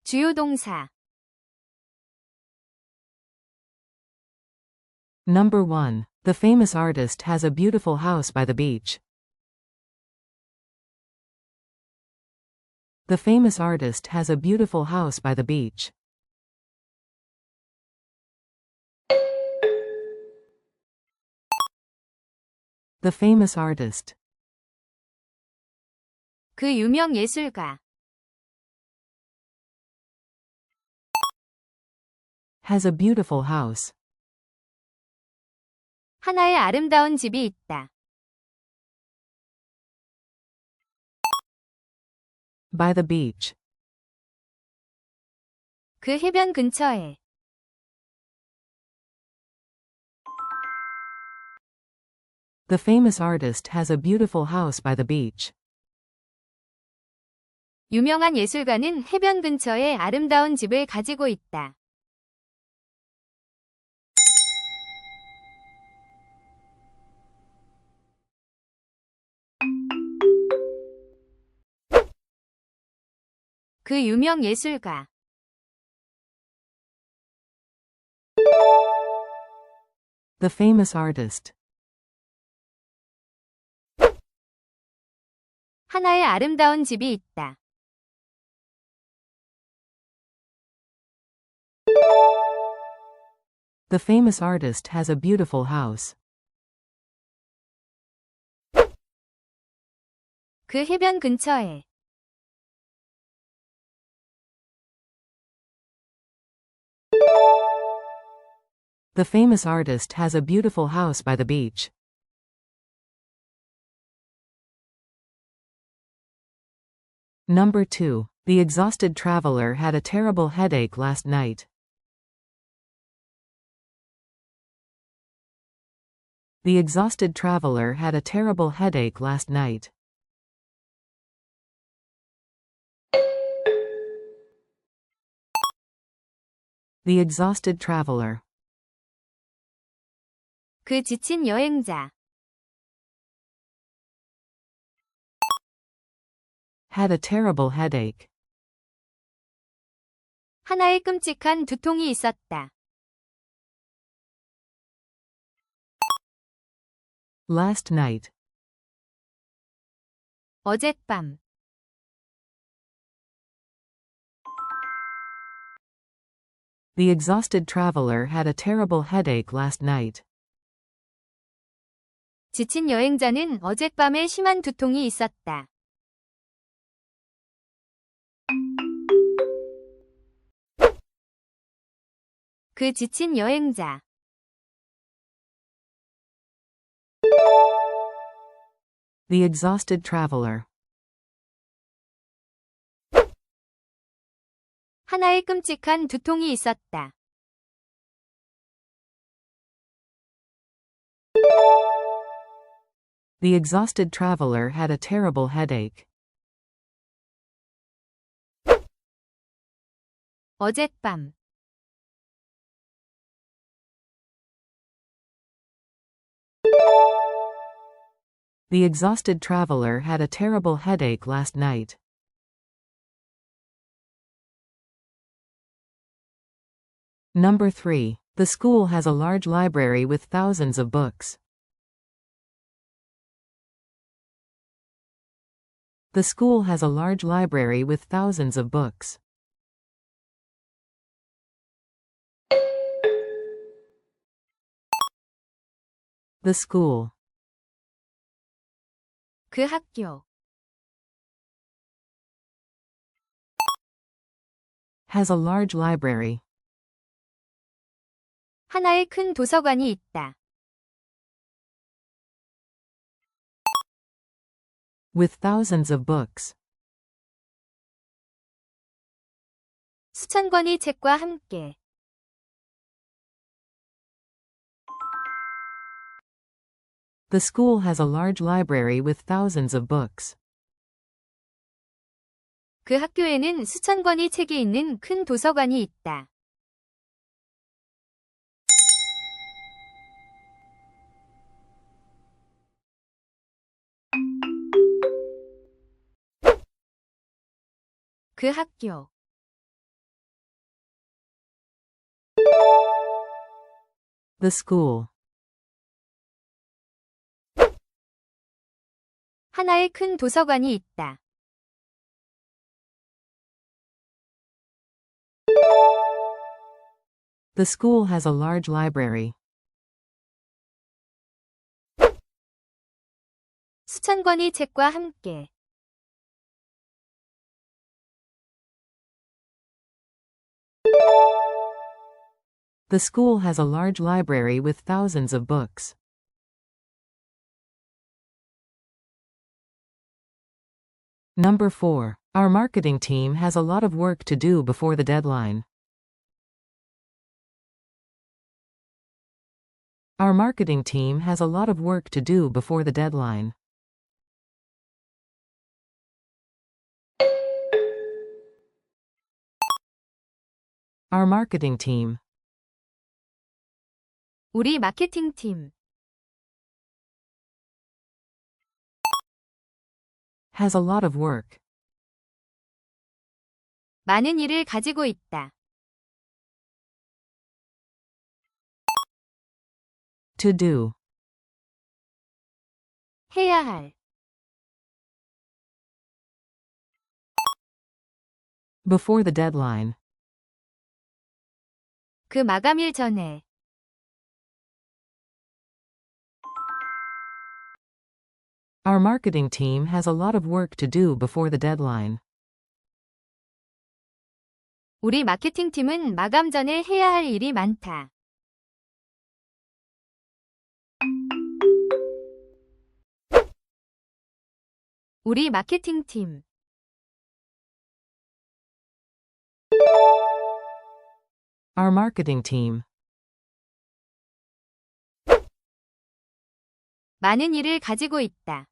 주요 동사. Number 1. The famous artist has a beautiful house by the beach. The famous artist has a beautiful house by the beach. The famous artist 그 유명 예술가. has a beautiful house. 하나의 아름다운 집이 있다. By the beach. 그 해변 근처에. The famous artist has a beautiful house by the beach. 유명한 예술가는 해변 근처에 아름다운 집을 가지고 있다. 그 유명 예술가. The famous artist 하나의 아름다운 집이 있다. The famous artist has a beautiful house. 그 해변 근처에. The famous artist has a beautiful house by the beach. Number 2. The exhausted traveler had a terrible headache last night. The exhausted traveler had a terrible headache last night. The exhausted traveler 그 지친 여행자. had a terrible headache. 하나의 끔찍한 두통이 있었다. Last night. 어젯밤. The exhausted traveler had a terrible headache last night. 지친 여행자는 어젯밤에 심한 두통이 있었다. 그 지친 여행자. The exhausted traveler 하나의 끔찍한 두통이 있었다. The exhausted traveler had a terrible headache. 어젯밤. The exhausted traveler had a terrible headache last night. Number 3. The school has a large library with thousands of books. The school has a large library with thousands of books. The school 그 학교. has a large library 하나의 큰 도서관이 있다. with thousands of books. 수천 권의 책과 함께. The school has a large library with thousands of books. 그 학교에는 수천 권의 책이 있는 큰 도서관이 있다. 그 학교. The school. 하나의 큰 도서관이 있다. The school has a large library. 수천 권의 책과 함께. The school has a large library with thousands of books. Number 4. Our marketing team has a lot of work to do before the deadline. Our marketing team has a lot of work to do before the deadline. Our marketing team 우리 마케팅팀. has a lot of work 많은 일을 가지고 있다. to do 해야 할. before the deadline. 그 마감일 전에. Our marketing team has a lot of work to do before the deadline. 우리 마케팅팀은 마감 전에 해야 할 일이 많다. 우리 마케팅팀. Our marketing team 많은 일을 가지고 있다.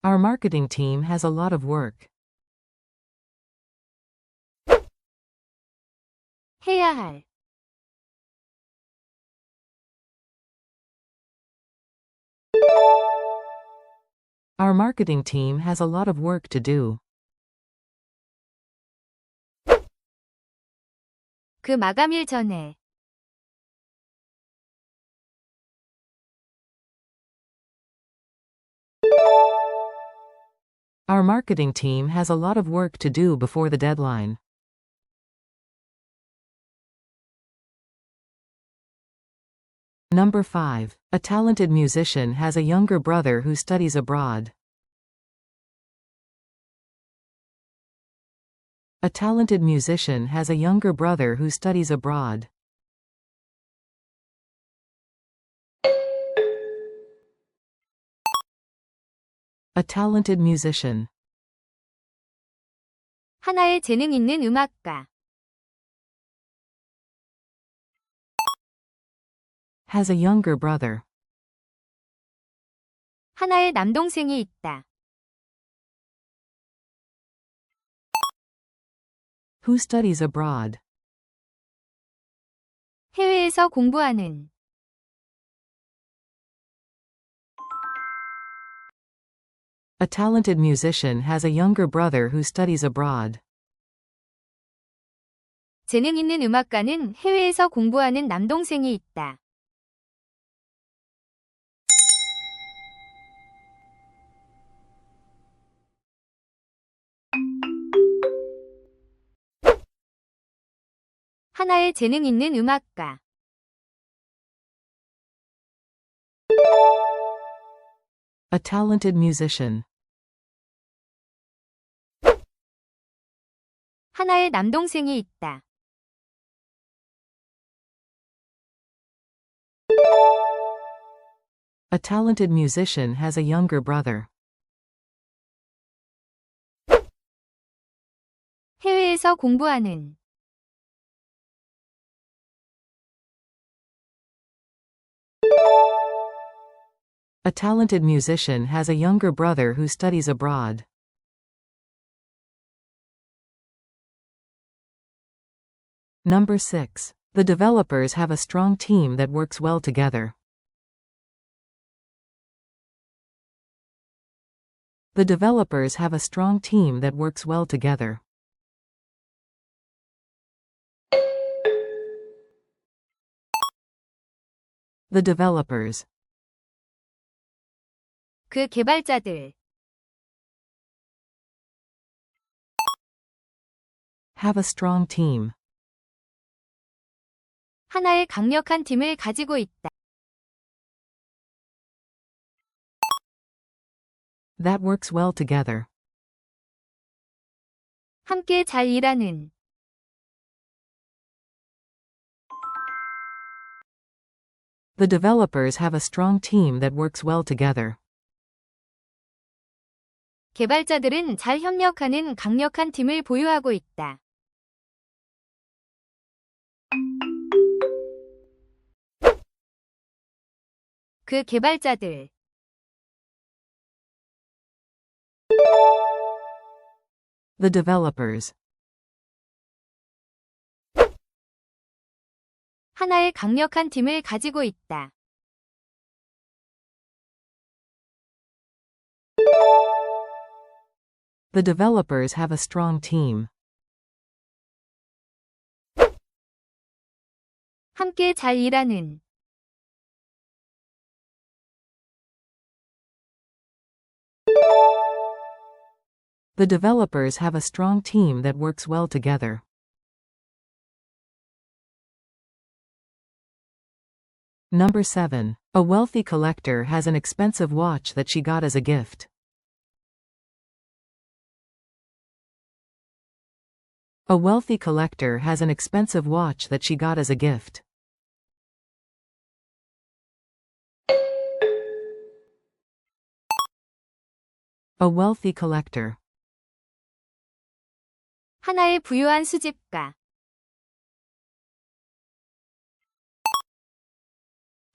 Our marketing team has a lot of work 해야 할. Our marketing team has a lot of work to do 그 마감일 전에. Our marketing team has a lot of work to do before the deadline. Number 5. A talented musician has a younger brother who studies abroad. A talented musician has a younger brother who studies abroad. A talented musician 하나의 재능 있는 음악가. has a younger brother. 하나의 남동생이 있다. Who studies abroad. 해외에서 공부하는. A talented musician has a younger brother who studies abroad. 재능 있는 음악가는 해외에서 공부하는 남동생이 있다. 하나의 재능 있는 음악가. A talented musician 하나의 남동생이 있다. A talented musician has a younger brother. 해외에서 공부하는. A talented musician has a younger brother who studies abroad. Number 6. The developers have a strong team that works well together. The developers have a strong team that works well together. The developers. 그 개발자들. Have a strong team. 하나의 강력한 팀을 가지고 있다. That works well together. 함께 잘 일하는. The developers have a strong team that works well together. 개발자들은 잘 협력하는 강력한 팀을 보유하고 있다. 그 개발자들. The developers. 하나의 강력한 팀을 가지고 있다. The developers have a strong team. 함께 잘 일하는. The developers have a strong team that works well together. Number 7. A wealthy collector has an expensive watch that she got as a gift. A wealthy collector has an expensive watch that she got as a gift. A wealthy collector. 하나의 부유한 수집가.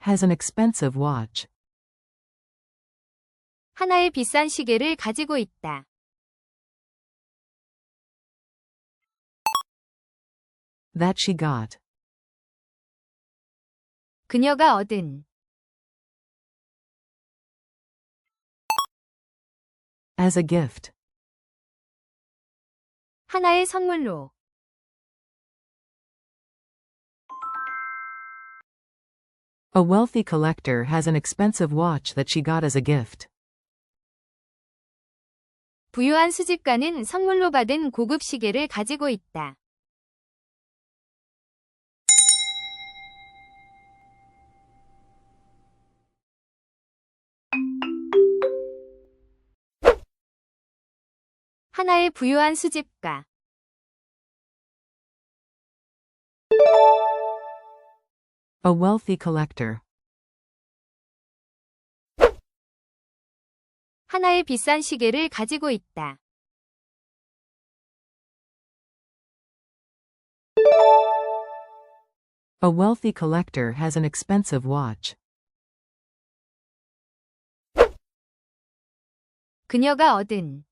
Has an expensive watch. 하나의 비싼 시계를 가지고 있다. That she got. 그녀가 얻은. As a gift. 하나의 선물로. A wealthy collector has an expensive watch that she got as a gift. 부유한 수집가는 선물로 받은 고급 시계를 가지고 있다. 하나의 부유한 수집가. A wealthy collector. 하나의 비싼 시계를 가지고 있다. A wealthy collector has an expensive watch. 그녀가 얻은.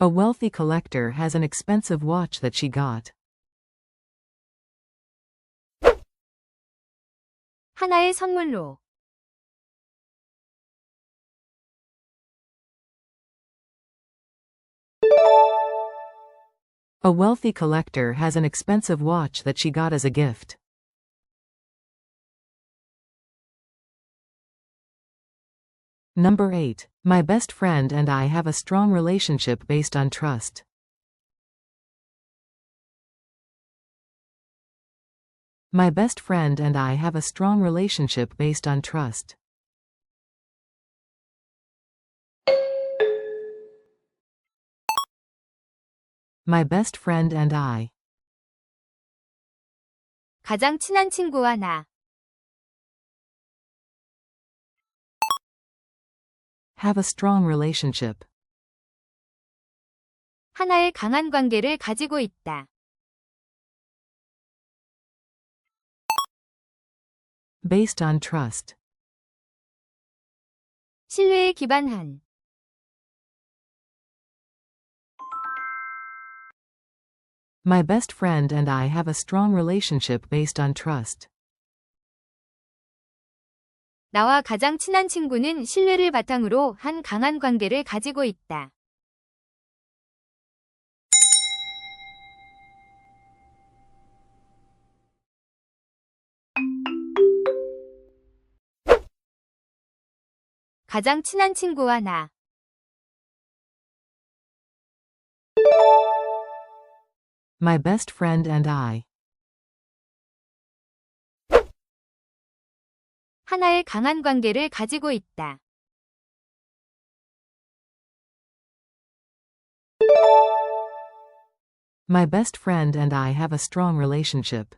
A wealthy collector has an expensive watch that she got. 하나의 선물로. A wealthy collector has an expensive watch that she got as a gift. Number 8. My best friend and I have a strong relationship based on trust. My best friend and I have a strong relationship based on trust. My best friend and I. 가장 친한 친구와 나. Have a strong relationship. 하나의 강한 관계를 가지고 있다. Based on trust. 신뢰에 기반한. My best friend and I have a strong relationship based on trust. 나와 가장 친한 친구는 신뢰를 바탕으로 한 강한 관계를 가지고 있다. 가장 친한 친구와 나. My best friend and I. 하나의 강한 관계를 가지고 있다. My best friend and I have a strong relationship.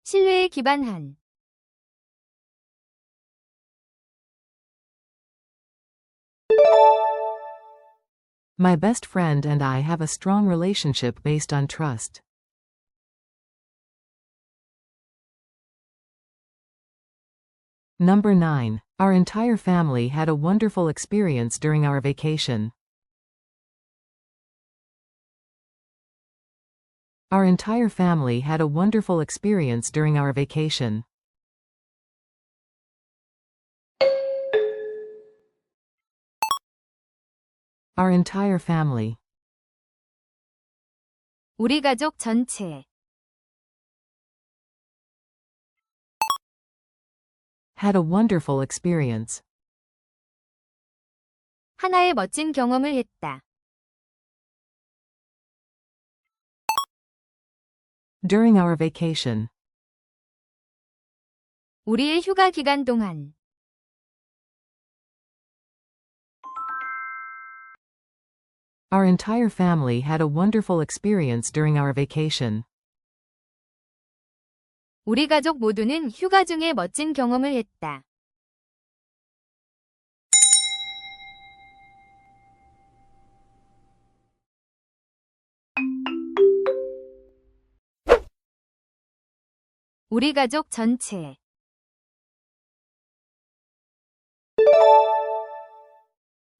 신뢰에 기반한. My best friend and I have a strong relationship based on trust. Number 9. Our entire family had a wonderful experience during our vacation. Our entire family had a wonderful experience during our vacation. Our entire family. 우리 가족 전체. Had a wonderful experience. 하나의 멋진 경험을 했다. During our vacation. 우리의 휴가 기간 동안. Our entire family had a wonderful experience during our vacation. 우리 가족 모두는 휴가 중에 멋진 경험을 했다. 우리 가족 전체.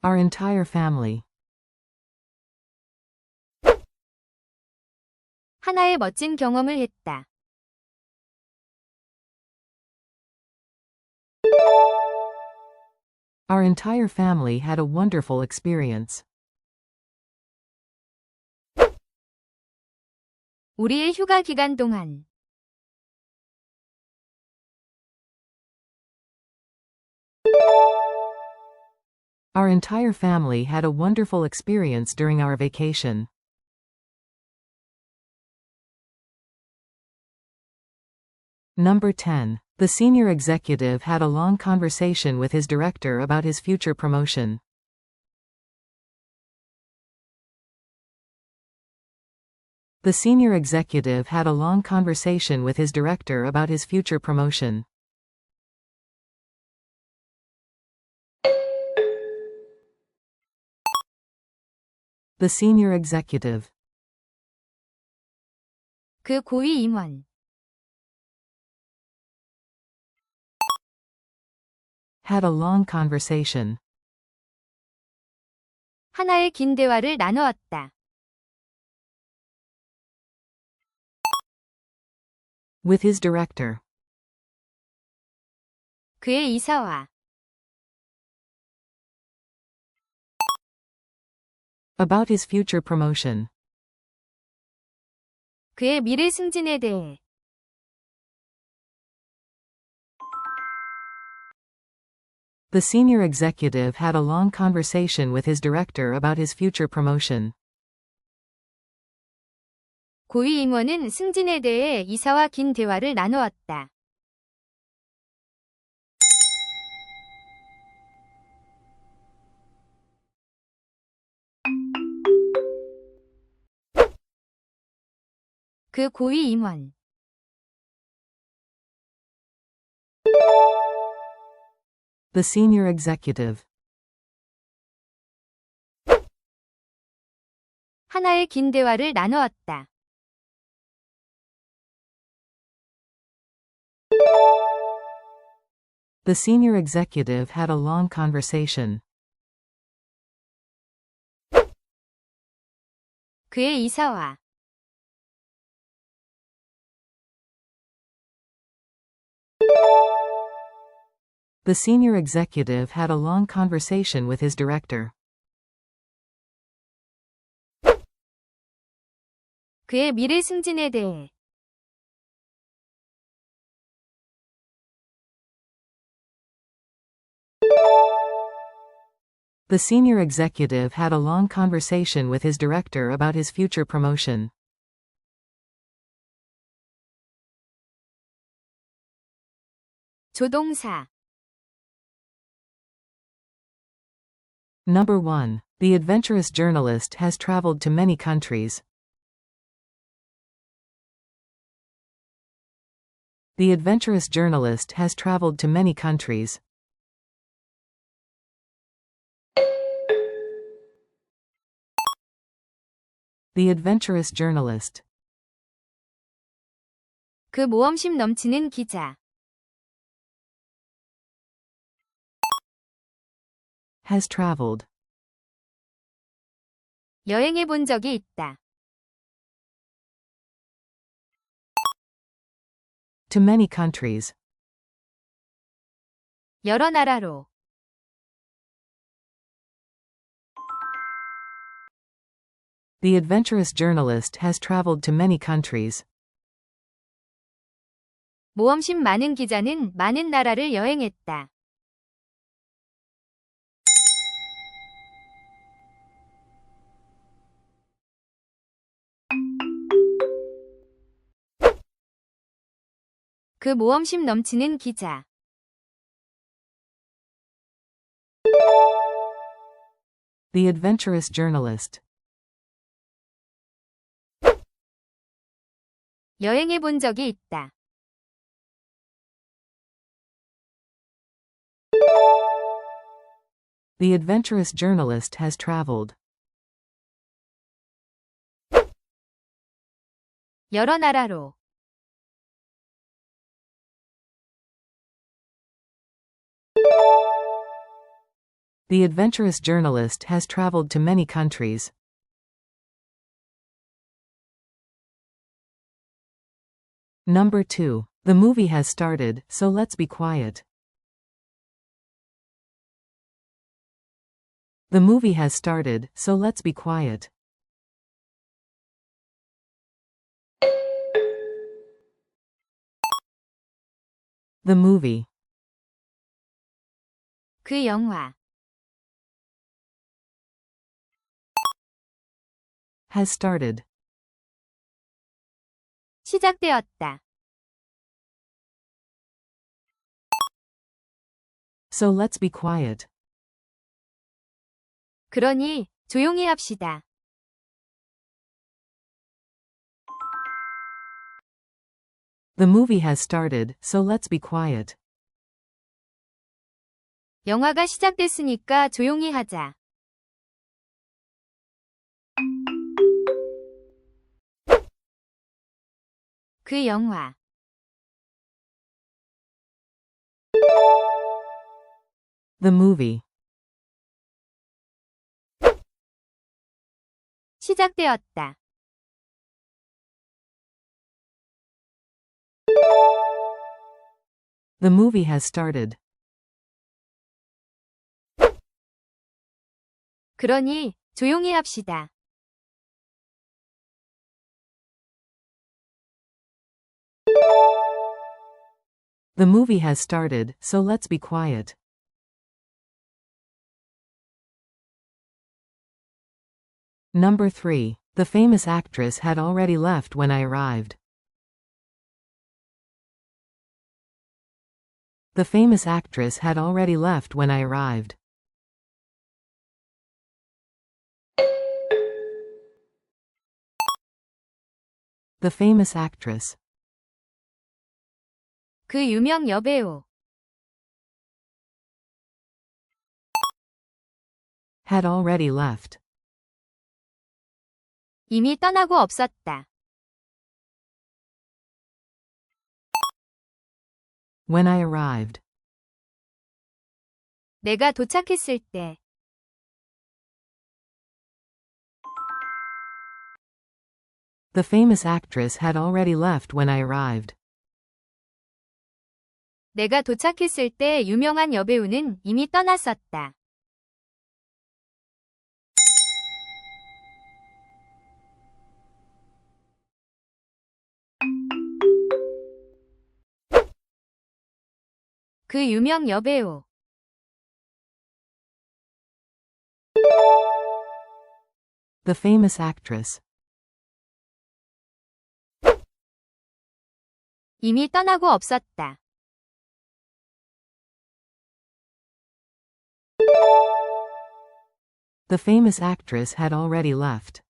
Our entire family. 하나의 멋진 경험을 했다. Our entire family had a wonderful experience. 우리의 휴가 기간 동안. Our entire family had a wonderful experience during our vacation. Number 10. The senior executive had a long conversation with his director about his future promotion. The senior executive had a long conversation with his director about his future promotion. The senior executive. 그 고위 임원. Had a long conversation. 하나의 긴 대화를 나누었다. With his director. 그의 이사와. About his future promotion. 그의 미래 승진에 대해. The senior executive had a long conversation with his director about his future promotion. 고위 임원은 승진에 대해 이사와 긴 대화를 나누었다. 그 고위 임원. The senior executive. 하나의 긴 대화를 나누었다. The senior executive had a long conversation. 그의 이사와. The senior executive had a long conversation with his director. 그의 미래 승진에 대해. The senior executive had a long conversation with his director about his future promotion. 조동사. Number 1. The adventurous journalist has traveled to many countries. The adventurous journalist has traveled to many countries. The adventurous journalist 그 모험심 넘치는 기자. has traveled 여행해 본 적이 있다. to many countries. 여러 나라로. The adventurous journalist has traveled to many countries. 모험심 많은 기자는 많은 나라를 여행했다. 그 모험심 넘치는 기자. The adventurous journalist 여행해 본 적이 있다. The adventurous journalist has traveled 여러 나라로. The adventurous journalist has traveled to many countries. Number 2. The movie has started, so let's be quiet. The movie has started, so let's be quiet. The movie 그 영화. has started, 시작되었다. so let's be quiet. 그러니 조용히 합시다. The movie has started, so let's be quiet. 영화가 시작됐으니까 조용히 하자. 그 영화. The movie 시작되었다. The movie has started, 그러니 조용히 합시다. the movie has started, so let's be quiet. Number 3. The famous actress had already left when I arrived. The famous actress had already left when I arrived. The famous actress 그 유명 여배우. had already left. 이미 떠나고 없었다. When I arrived. 내가 도착했을 때. The famous actress had already left when I arrived. 내가 도착했을 때 유명한 여배우는 이미 떠났었다. 그 유명 여배우. The famous actress. 이미 떠나고 없었다. The famous actress had already left.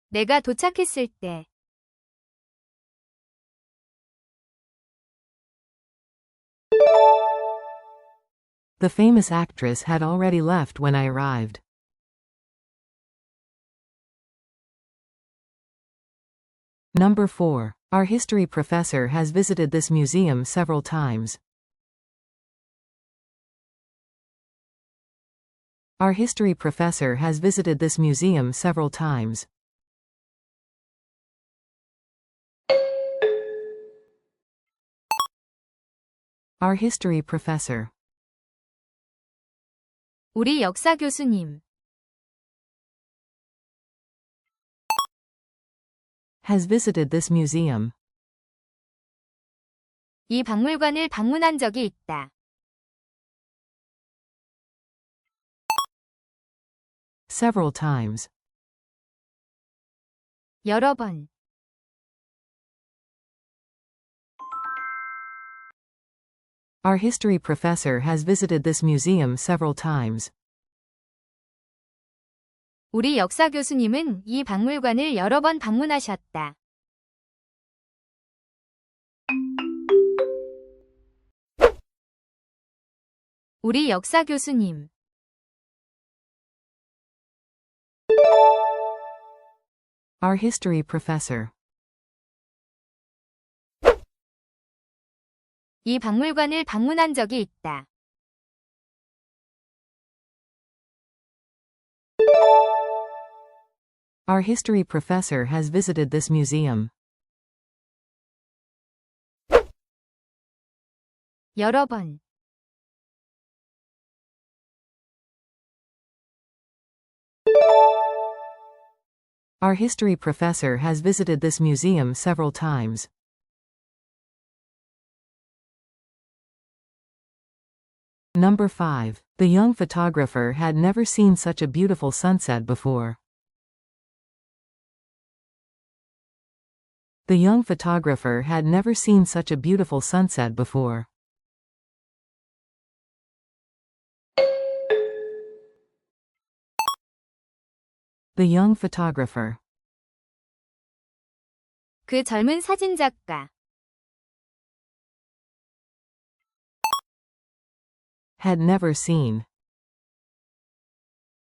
내가 도착했을 때. The famous actress had already left when I arrived. Number 4. Our history professor has visited this museum several times. Our history professor has visited this museum several times. Our history professor. 우리 역사 교수님. Has visited this museum. 이 박물관을 방문한 적이 있다. Several times. 여러 번. Our history professor has visited this museum several times. 우리 역사 교수님은 이 박물관을 여러 번 방문하셨다. 우리 역사 교수님. Our history professor. 이 박물관을 방문한 적이 있다. Our history professor has visited this museum. 여러 번. Our history professor has visited this museum several times. Number 5. The young photographer had never seen such a beautiful sunset before. The young photographer had never seen such a beautiful sunset before. The young photographer. 그 젊은 사진작가. Had never seen.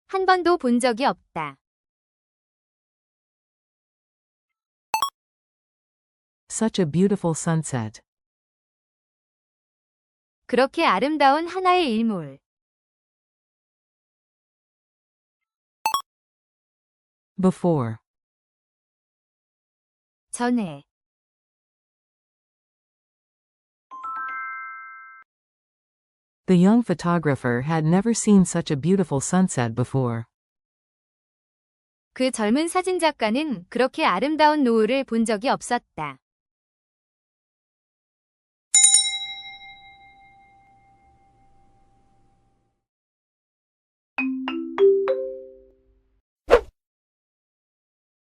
한 번도 본 적이 없다. Such a beautiful sunset. 그렇게 아름다운 하나의 일몰. Before. 전에. The young photographer had never seen such a beautiful sunset before. 그 젊은 사진작가는 그렇게 아름다운 노을을 본 적이 없었다.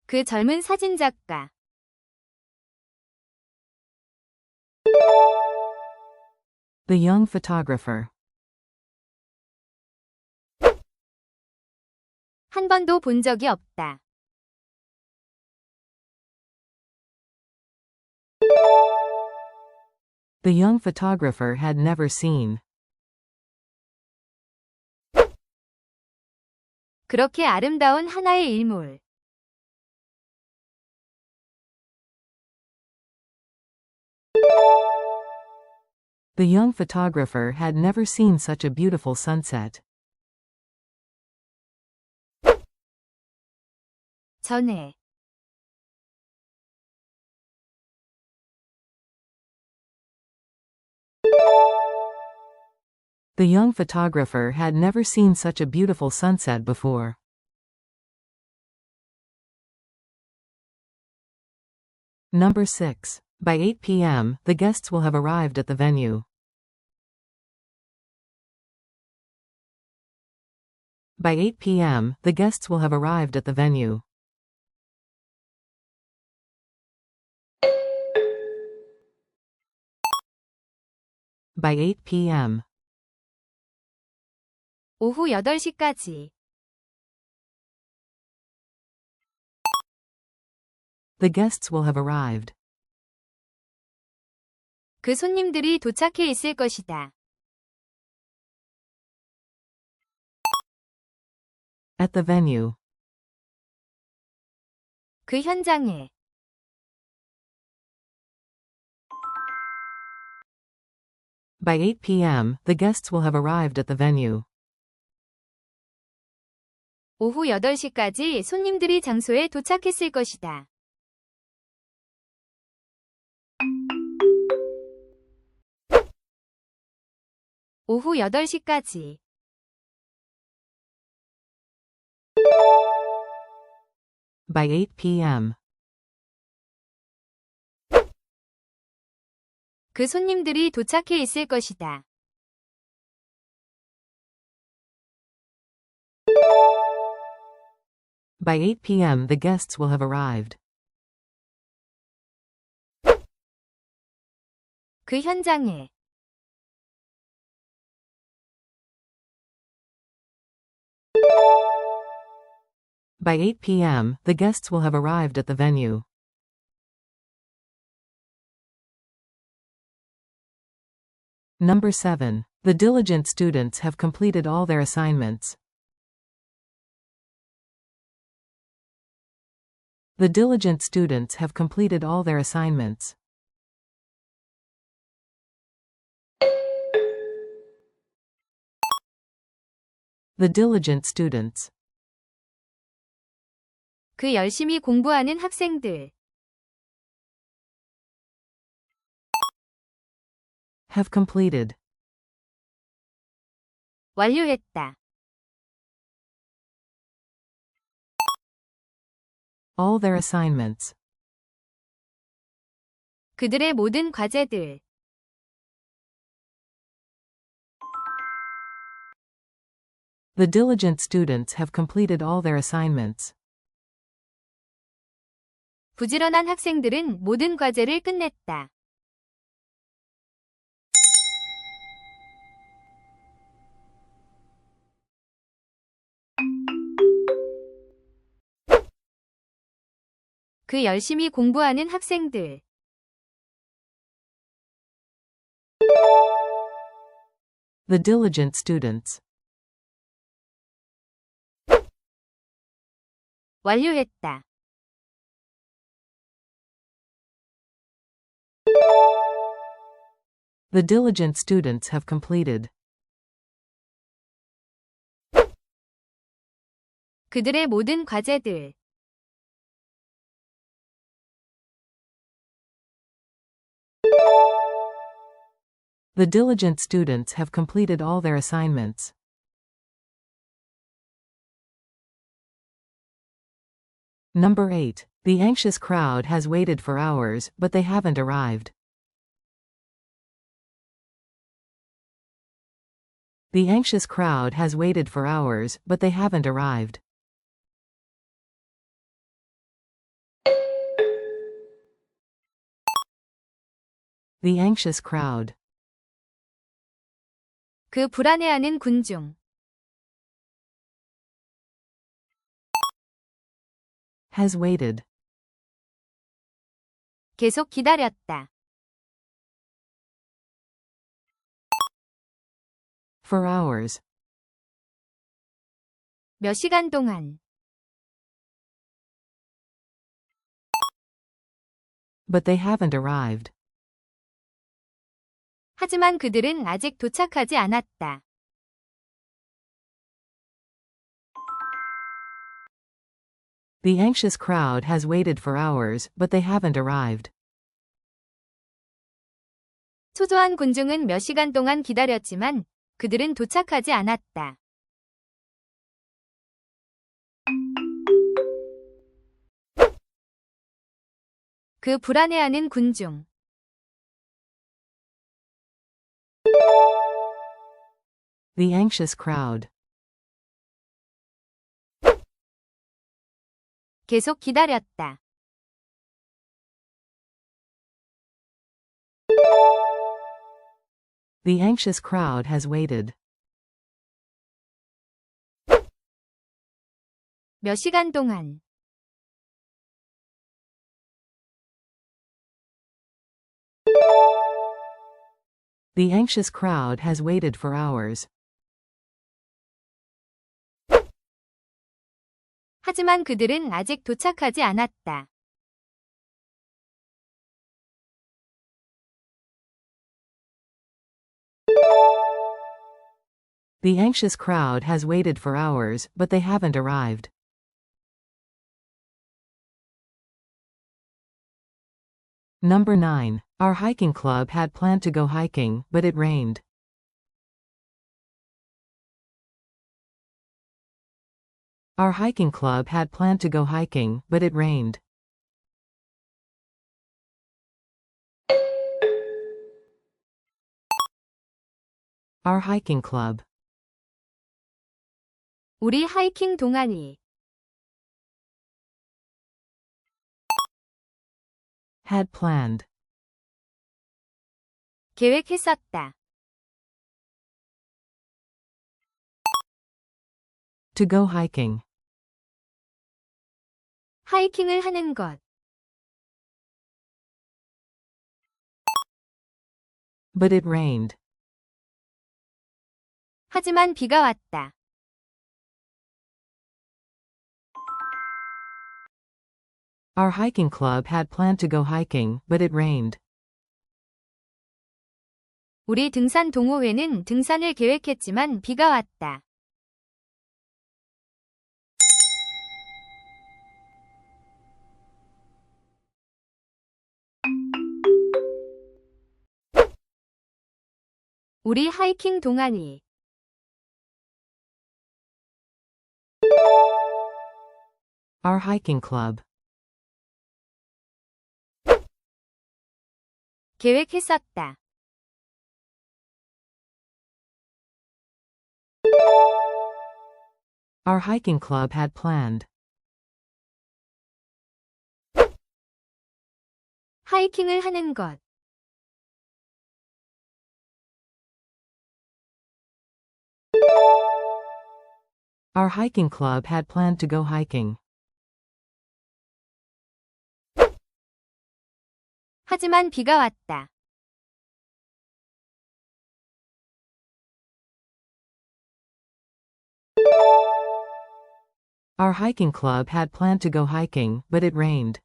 그 젊은 사진작가. The young photographer. 한 번도 본 적이 없다. The young photographer had never seen. 그렇게 아름다운 하나의 일몰. The young photographer had never seen such a beautiful sunset. 전에. The young photographer had never seen such a beautiful sunset before. Number 6. By 8 p.m., the guests will have arrived at the venue. By 8 p.m., the guests will have arrived at the venue. By 8 p.m. 오후 8시까지. The guests will have arrived. 그 손님들이 도착해 있을 것이다. At the venue. 그 현장에. By 8 p.m., the guests will have arrived at the venue. 오후 8시까지 손님들이 장소에 도착했을 것이다. 오후 8시까지. By 8 p.m. 그 손님들이 도착해 있을 것이다. By 8 p.m. the guests will have arrived. 그 현장에. By 8 p.m., the guests will have arrived at the venue. Number 7. The diligent students have completed all their assignments. The diligent students have completed all their assignments. The diligent students. 그 열심히 공부하는 학생들. Have completed. 완료했다. All their assignments. 그들의 모든 과제들. The diligent students have completed all their assignments. 부지런한 학생들은 모든 과제를 끝냈다. 그 열심히 공부하는 학생들. The diligent students. 완료했다. The diligent students have completed. 그들의 모든 과제들. The diligent students have completed all their assignments. Number 8. The anxious crowd has waited for hours, but they haven't arrived. The anxious crowd has waited for hours, but they haven't arrived. The anxious crowd. 그 불안해하는 군중. Has waited. 계속 기다렸다. For hours. 몇 시간 동안. But they haven't arrived. 하지만 그들은 아직 도착하지 않았다. The anxious crowd has waited for hours, but they haven't arrived. 초조한 군중은 몇 시간 동안 기다렸지만 그들은 도착하지 않았다. 그 불안해하는 군중. The anxious crowd. 계속 기다렸다. The anxious crowd has waited. 몇 시간 동안. The anxious crowd has waited for hours. 하지만 그들은 아직 도착하지 않았다. The anxious crowd has waited for hours, but they haven't arrived. Number 9. Our hiking club had planned to go hiking, but it rained. Our hiking club had planned to go hiking, but it rained. Our hiking club 우리 하이킹 동아리. had planned 계획했었다. to go hiking, 하이킹을 하는 것. but it rained. 하지만 비가 왔다. Our hiking club had planned to go hiking, but it rained. 우리 등산 동호회는 등산을 계획했지만 비가 왔다. 우리 하이킹 동아리. Our hiking club 계획했었다. Our hiking club had planned 하이킹을 하는 것. Our hiking club had planned to go hiking. 하지만 비가 왔다. Our hiking club had planned to go hiking, but it rained.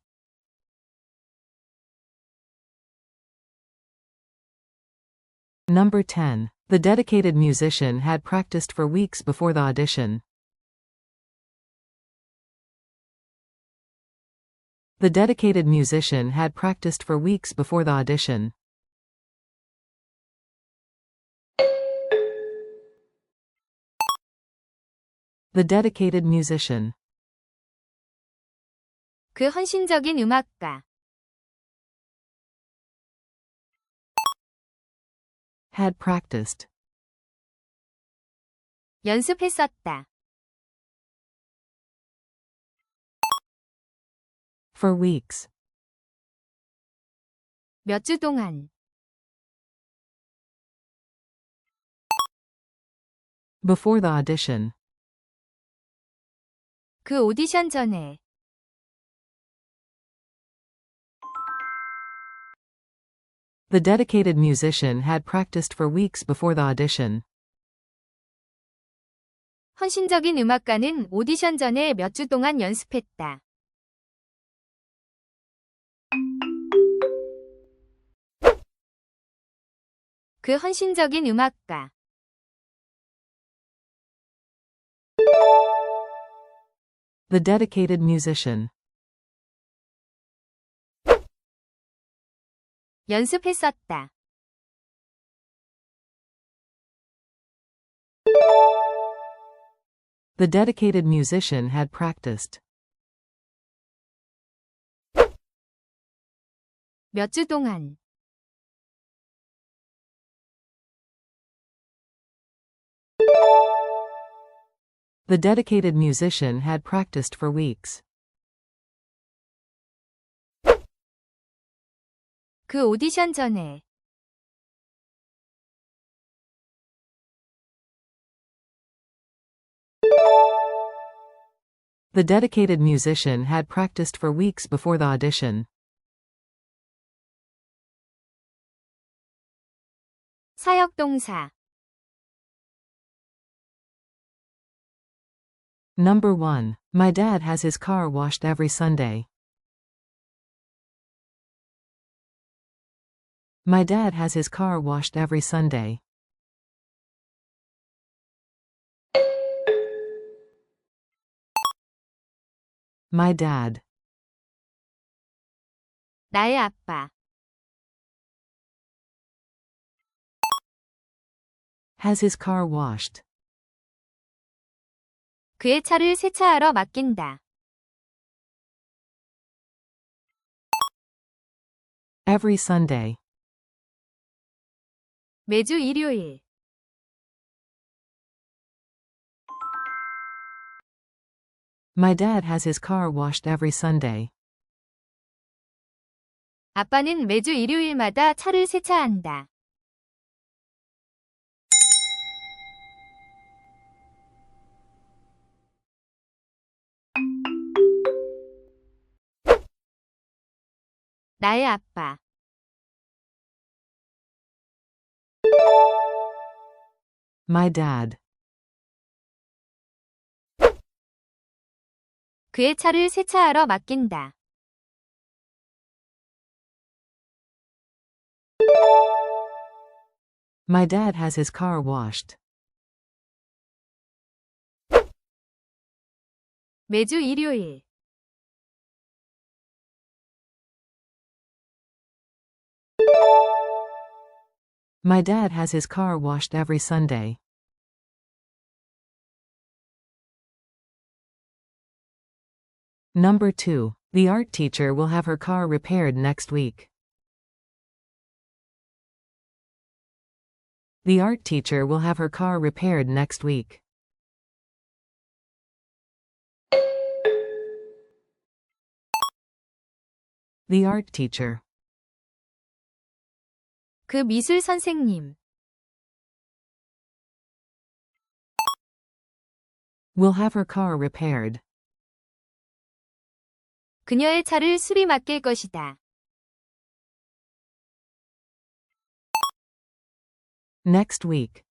Number 10. The dedicated musician had practiced for weeks before the audition. The dedicated musician had practiced for weeks before the audition. The dedicated musician 그 헌신적인 음악가. had practiced 연습했었다. for weeks 몇 주 동안. before the audition. 그 오디션 전에. The dedicated musician had practiced for weeks before the audition. 헌신적인 음악가는 오디션 전에 몇 주 동안 연습했다. 그 헌신적인 음악가. The dedicated musician 연습했었다. The dedicated musician had practiced 몇 주 동안. The dedicated musician had practiced for weeks 그 오디션 전에. The dedicated musician had practiced for weeks before the audition. 사역동사. Number 1. My dad has his car washed every Sunday. My dad has his car washed every Sunday. My dad 나의 아빠. has his car washed 그의 차를 세차하러 맡긴다. every Sunday. 매주 일요일. My dad has his car washed every Sunday. 아빠는 매주 일요일마다 차를 세차한다. 나의 아빠. My dad 그의 차를 세차하러 맡긴다. My dad has his car washed 매주 일요일. My dad has his car washed every Sunday. Number 2. The art teacher will have her car repaired next week. The art teacher will have her car repaired next week. The art teacher 그 미술 선생님. will have her car repaired 그녀의 차를 수리 맡길 것이다. next week.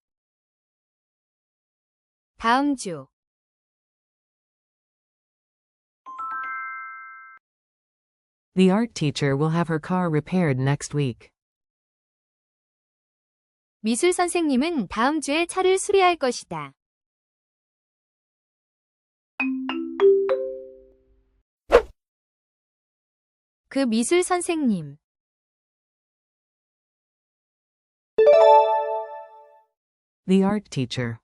다음 주. The art teacher will have her car repaired next week. 미술 선생님은 다음 주에 차를 수리할 것이다. 그 미술 선생님. The art teacher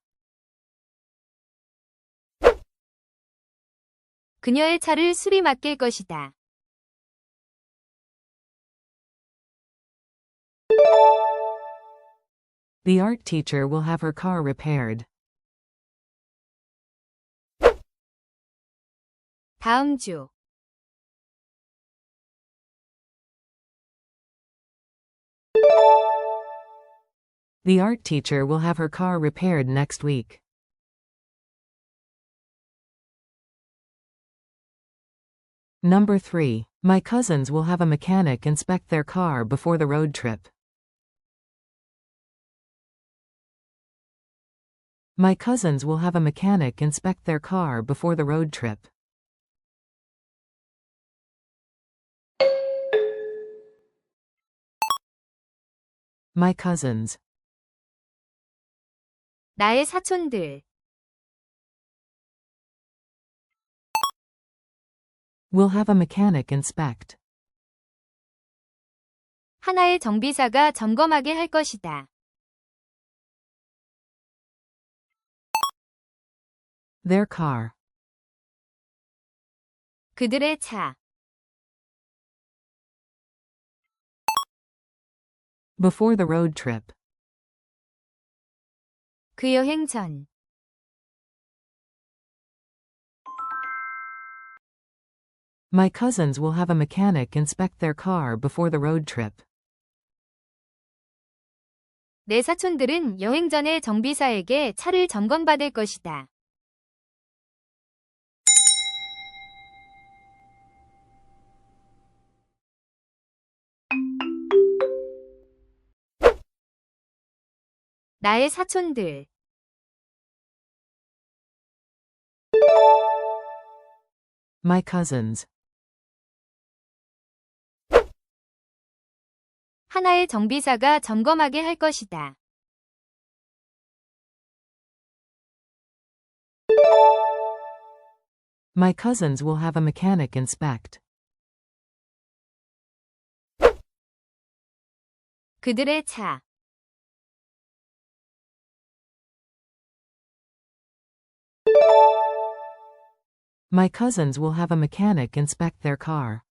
그녀의 차를 수리 맡길 것이다. The art teacher will have her car repaired 다음 주. The art teacher will have her car repaired next week. Number 3. My cousins will have a mechanic inspect their car before the road trip. My cousins will have a mechanic inspect their car before the road trip. My cousins 나의 사촌들. will have a mechanic inspect 하나의 정비사가 점검하게 할 것이다. their car 그들의 차. before the road trip. 그 여행 전. My cousins will have a mechanic inspect their car before the road trip. 내 사촌들은 여행 전에 정비사에게 차를 점검받을 것이다. 나의 사촌들. My cousins. 하나의 정비사가 점검하게 할 것이다. My cousins will have a mechanic inspect. 그들의 차. My cousins will have a mechanic inspect their car.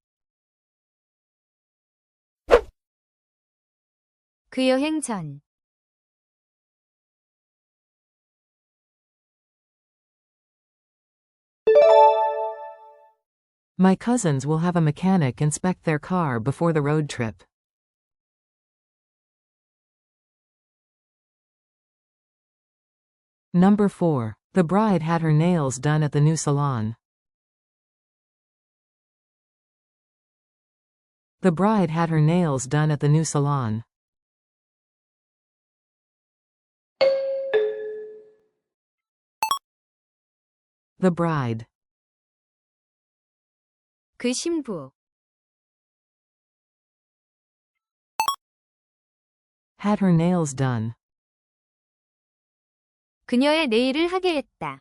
그 여행 전. My cousins will have a mechanic inspect their car before the road trip. Number 4. The bride had her nails done at the new salon. The bride had her nails done at the new salon. The bride 그 신부. had her nails done 그녀의 네일을 하게 했다.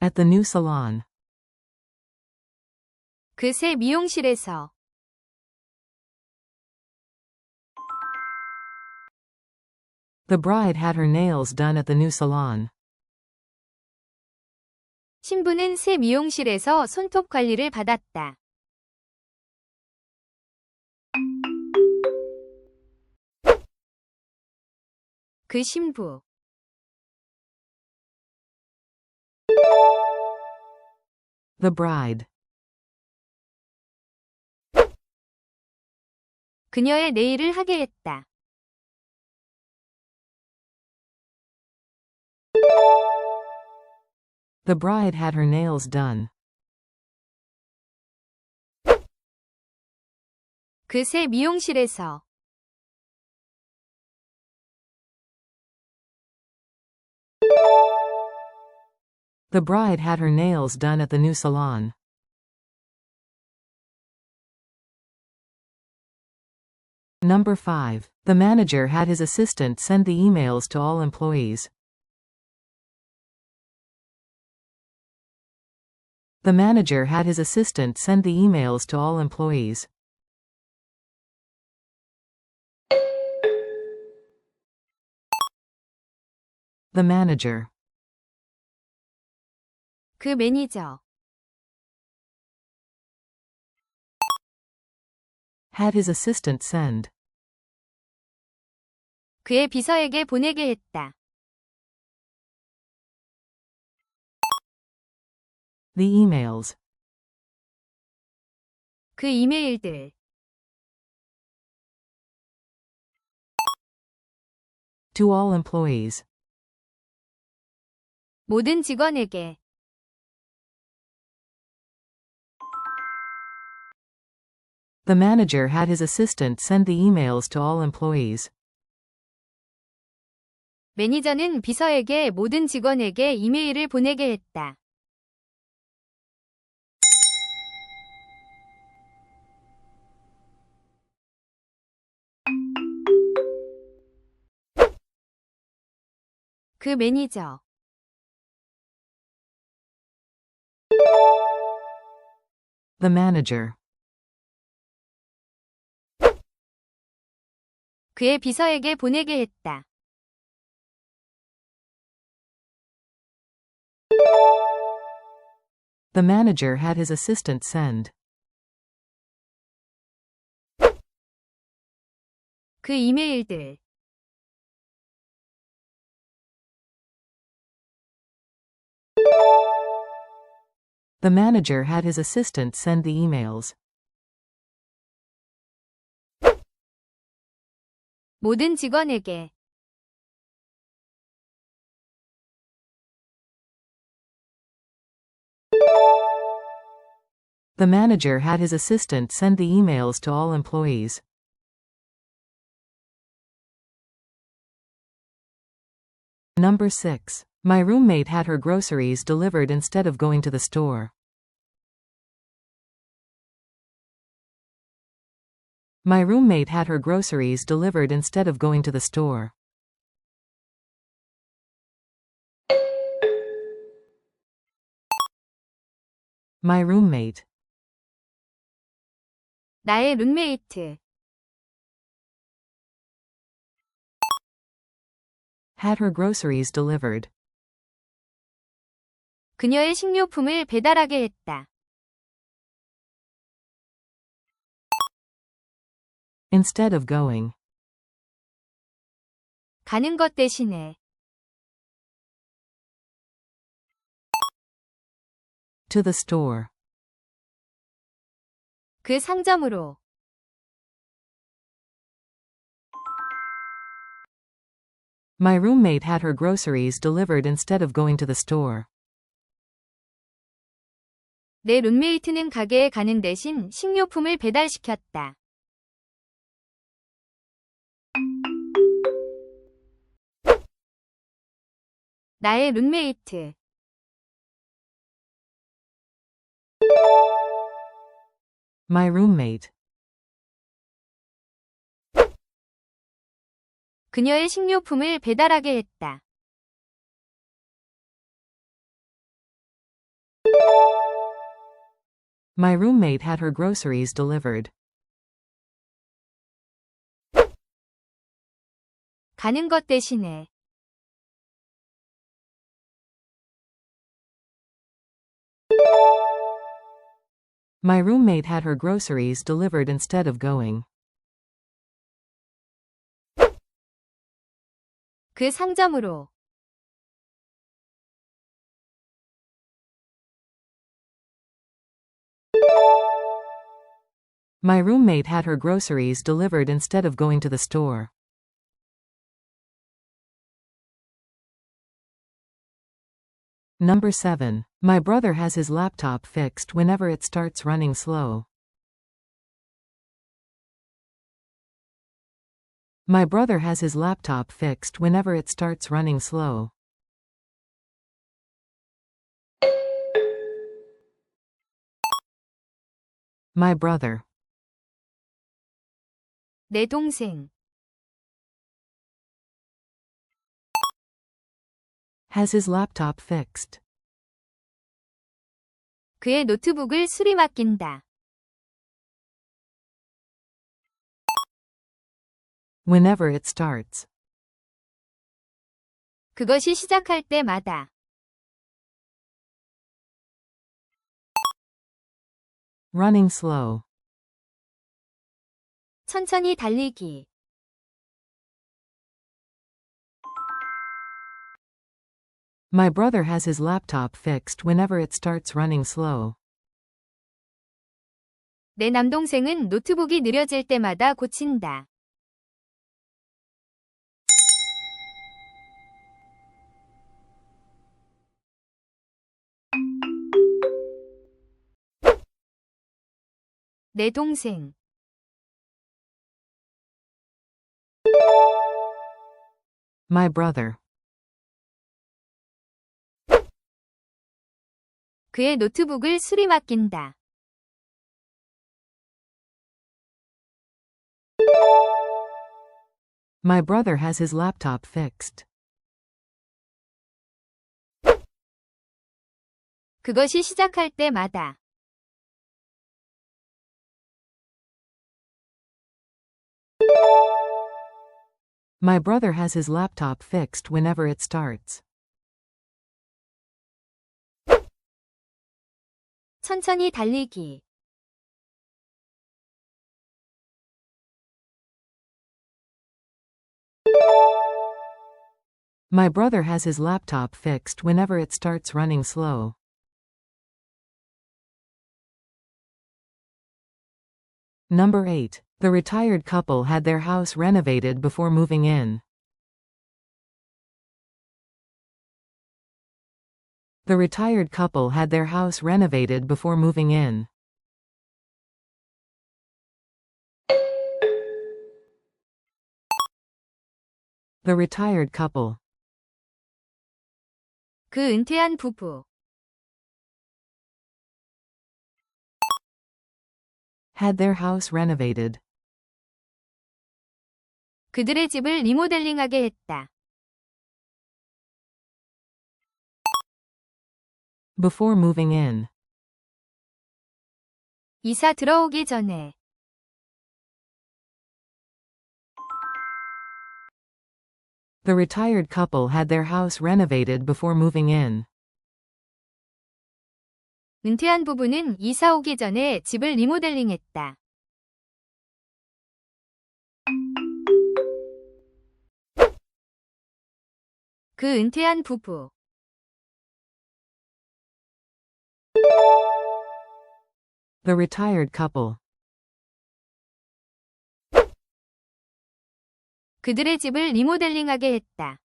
at the new salon. 그 새 미용실에서. The bride had her nails done at the new salon. 신부는 새 미용실에서 손톱 관리를 받았다. 그 신부. The bride 그녀의 네일을 하게 했다. The bride had her nails done 그 새 미용실에서. The bride had her nails done at the new salon. Number 5. The manager had his assistant send the emails to all employees. The manager had his assistant send the emails to all employees. The manager 그 매니저. had his assistant send 그의 비서에게 보내게 했다. the emails 그 이메일들. to all employees. 모든 직원에게. The manager had his assistant send the emails to all employees. 매니저는 비서에게 모든 직원에게 이메일을 보내게 했다. 그 매니저. The manager 그의 비서에게 보내게 했다. The manager had his assistant send 그 이메일들. The manager had his assistant send the emails 모든 직원에게. The manager had his assistant send the emails to all employees. Number 6. My roommate had her groceries delivered instead of going to the store. My roommate had her groceries delivered instead of going to the store. My roommate 나의 룸메이트. had her groceries delivered. 그녀의 식료품을 배달하게 했다. Instead of going. 가는 것 대신에. To the store. 그 상점으로. My roommate had her groceries delivered instead of going to the store. 내 룸메이트는 가게에 가는 대신 식료품을 배달시켰다. 나의 룸메이트. My roommate 그녀의 식료품을 배달하게 했다. My roommate had her groceries delivered. 가는 것 대신에. My roommate had her groceries delivered instead of going. 그 상점으로. My roommate had her groceries delivered instead of going to the store. Number 7. My brother has his laptop fixed whenever it starts running slow. My brother has his laptop fixed whenever it starts running slow. My brother 내 동생. has his laptop fixed. 그의 노트북을 수리 맡긴다. Whenever it starts. 그것이 시작할 때마다. Running slow. 천천히 달리기. My brother has his laptop fixed whenever it starts running slow. 내 남동생은 노트북이 느려질 때마다 고친다. 내 동생. My brother 그의 노트북을 수리 맡긴다. My brother has his laptop fixed. 그것이 시작할 때마다. My brother has his laptop fixed whenever it starts. 천천히 달리기. My brother has his laptop fixed whenever it starts running slow. Number 8. The retired couple had their house renovated before moving in. The retired couple had their house renovated before moving in. The retired couple. 그 은퇴한 부부. Had their house renovated. 그들의 집을 리모델링하게 했다. Before moving in. 이사 들어오기 전에. The retired couple had their house renovated before moving in. 은퇴한 부부는 이사 오기 전에 집을 리모델링했다. 그 은퇴한 부부. The retired couple. 그들의 집을 리모델링하게 했다.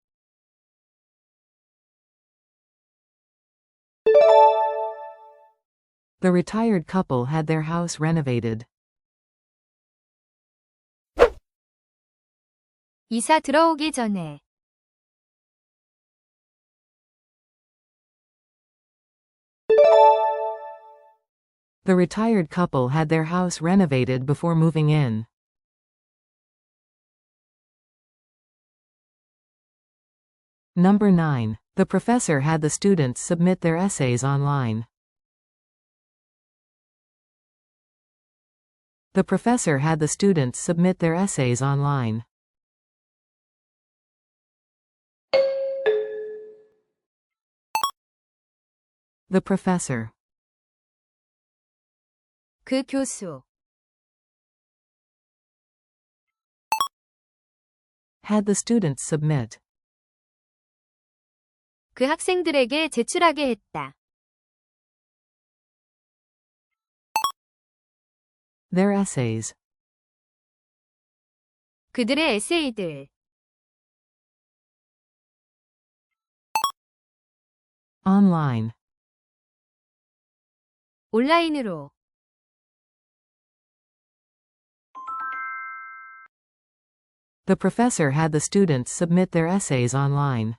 The retired couple had their house renovated. 이사 들어오기 전에. The retired couple had their house renovated before moving in. Number 9. The professor had the students submit their essays online. The professor had the students submit their essays online. The professor. 그 교수. Had the students submit. 그 학생들에게 제출하게 했다. Their essays. 그들의 에세이들. Online. 온라인으로. The professor had the students submit their essays online.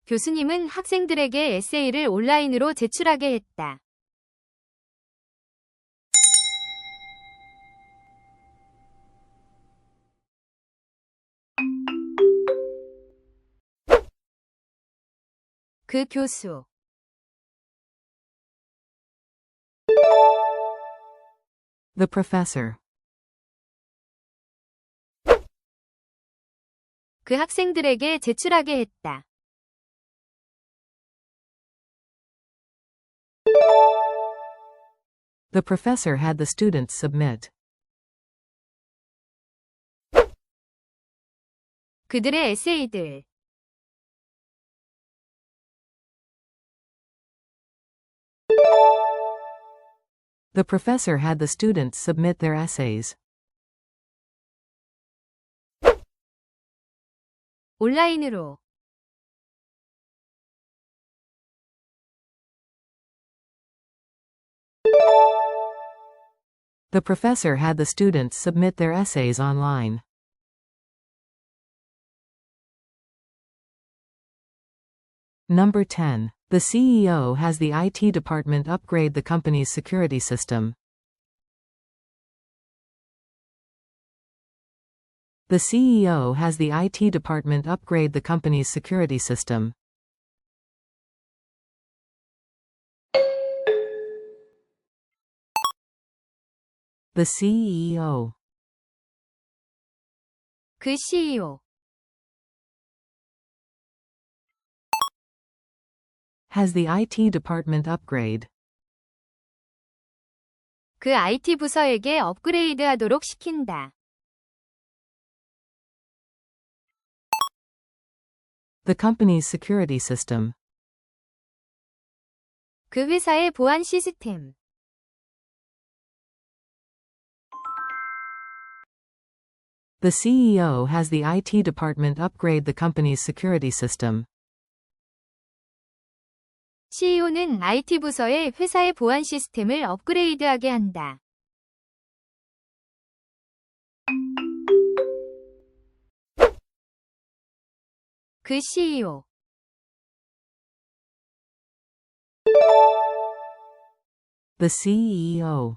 교수님은 학생들에게 에세이를 온라인으로 제출하게 했다. 그 교수. The professor. 그 학생들에게 제출하게 했다. The professor had the students submit. 그들의 에세이들. The professor had the students submit their essays. 온라인으로. The professor had the students submit their essays online. Number 10. The CEO has the IT department upgrade the company's security system. The CEO has the IT department upgrade the company's security system. The CEO. 그 CEO. Has the IT department upgrade. 그 IT 부서에게 업그레이드하도록 시킨다. The company's security system. 그 회사의 보안 시스템. The CEO has the IT department upgrade the company's security system. CEO는 IT 부서의 회사의 보안 시스템을 업그레이드하게 한다. 그 CEO. The CEO.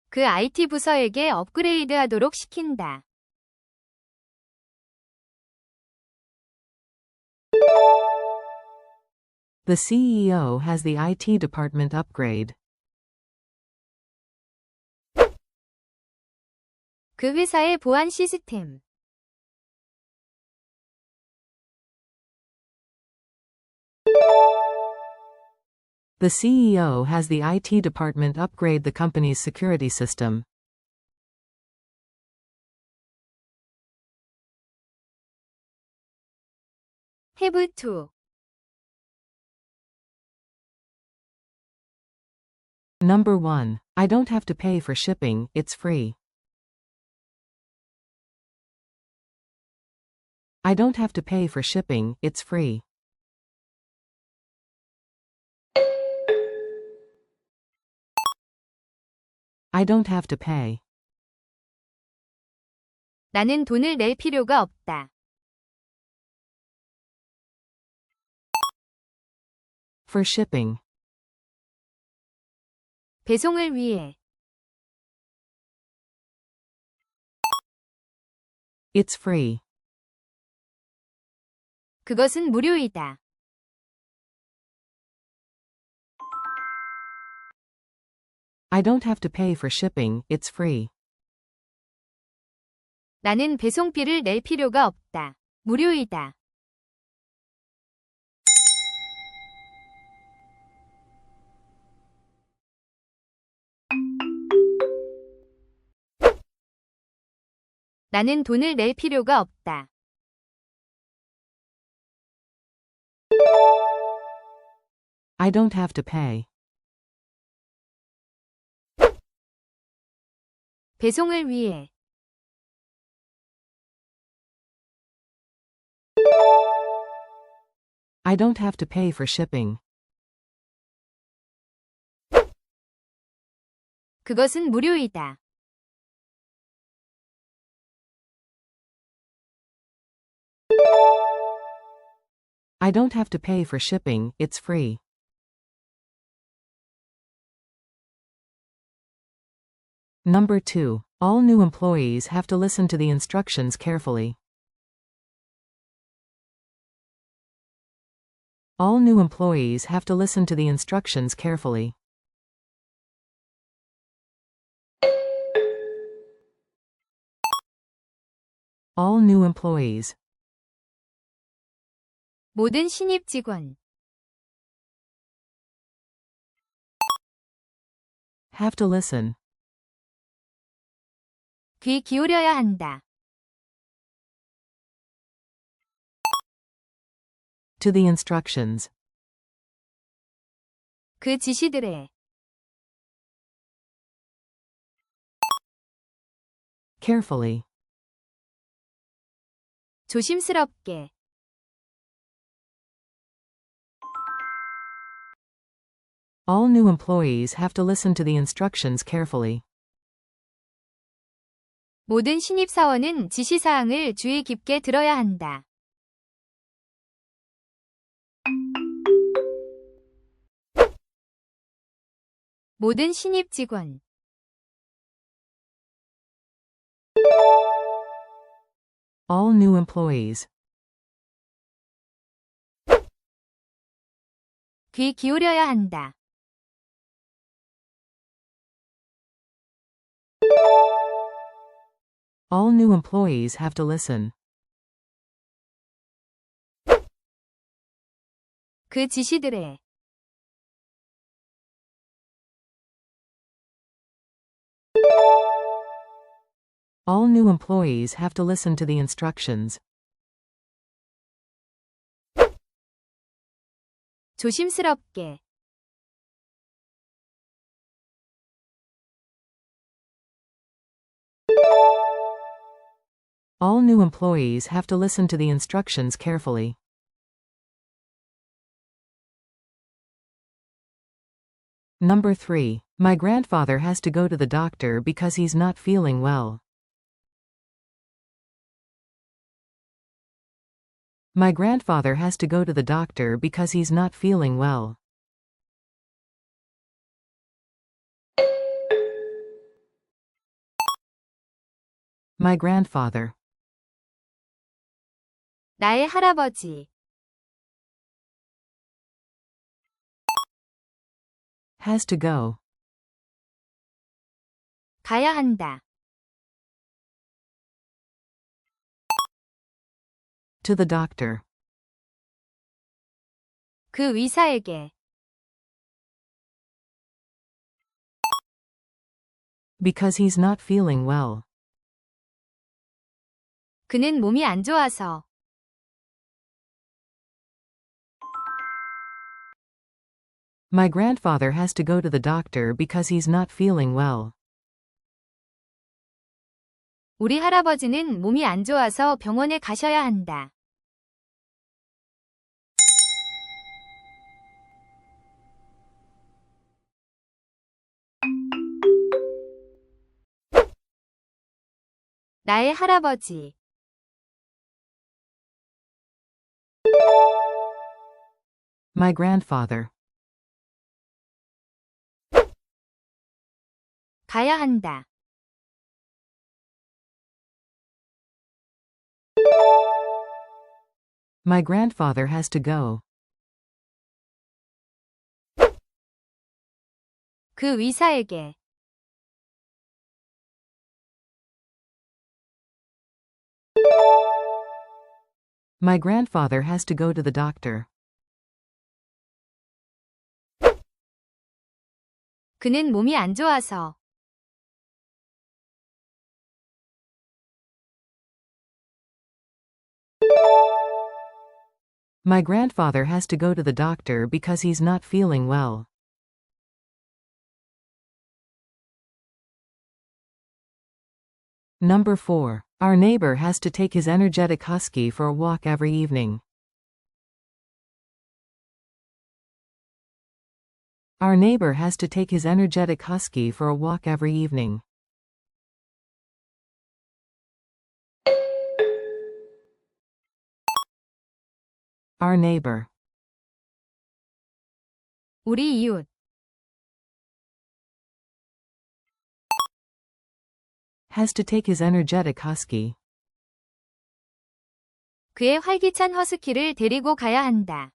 그 IT 부서에게 업그레이드하도록 시킨다. The CEO has the IT department upgrade. 그 회사의 보안 시스템. The CEO has the IT department upgrade the company's security system. have to. Number 1. I don't have to pay for shipping, it's free. I don't have to pay for shipping, it's free. I don't have to pay. 나는 돈을 낼 필요가 없다. For shipping. 배송을 위해. It's free. 그것은 무료이다. I don't have to pay for shipping, it's free. 나는 배송비를 낼 필요가 없다. 무료이다. 나는 돈을 낼 필요가 없다. I don't have to pay. 배송을 위해. I don't have to pay for shipping. 그것은 무료이다. I don't have to pay for shipping, it's free. Number 2. All new employees have to listen to the instructions carefully. All new employees have to listen to the instructions carefully. All new employees. 모든 신입 직원. Have to listen. 귀 기울여야 한다. To the instructions. 그 지시들에. Carefully. 조심스럽게. All new employees have to listen to the instructions carefully. 모든 신입사원은 지시사항을 주의 깊게 들어야 한다. 모든 신입 직원. All new employees. 귀 기울여야 한다. All new employees have to listen. 그 지시들에. All new employees have to listen to the instructions. 조심스럽게. All new employees have to listen to the instructions carefully. Number 3. My grandfather has to go to the doctor because he's not feeling well. My grandfather has to go to the doctor because he's not feeling well. My grandfather. 나의 할아버지. Has to go. 가야 한다. To the doctor. 그 의사에게. Because he's not feeling well. 그는 몸이 안 좋아서. My grandfather has to go to the doctor because he's not feeling well. 우리 할아버지는 몸이 안 좋아서 병원에 가셔야 한다. 나의 할아버지. My grandfather. 가야 한다. My grandfather has to go. 그 의사에게. My grandfather has to go to the doctor. 그는 몸이 안 좋아서. My grandfather has to go to the doctor because he's not feeling well. Number 4. Our neighbor has to take his energetic husky for a walk every evening. Our neighbor has to take his energetic husky for a walk every evening. Our neighbor. 우리 이웃. Has to take his energetic husky. 그의 활기찬 허스키를 데리고 가야 한다.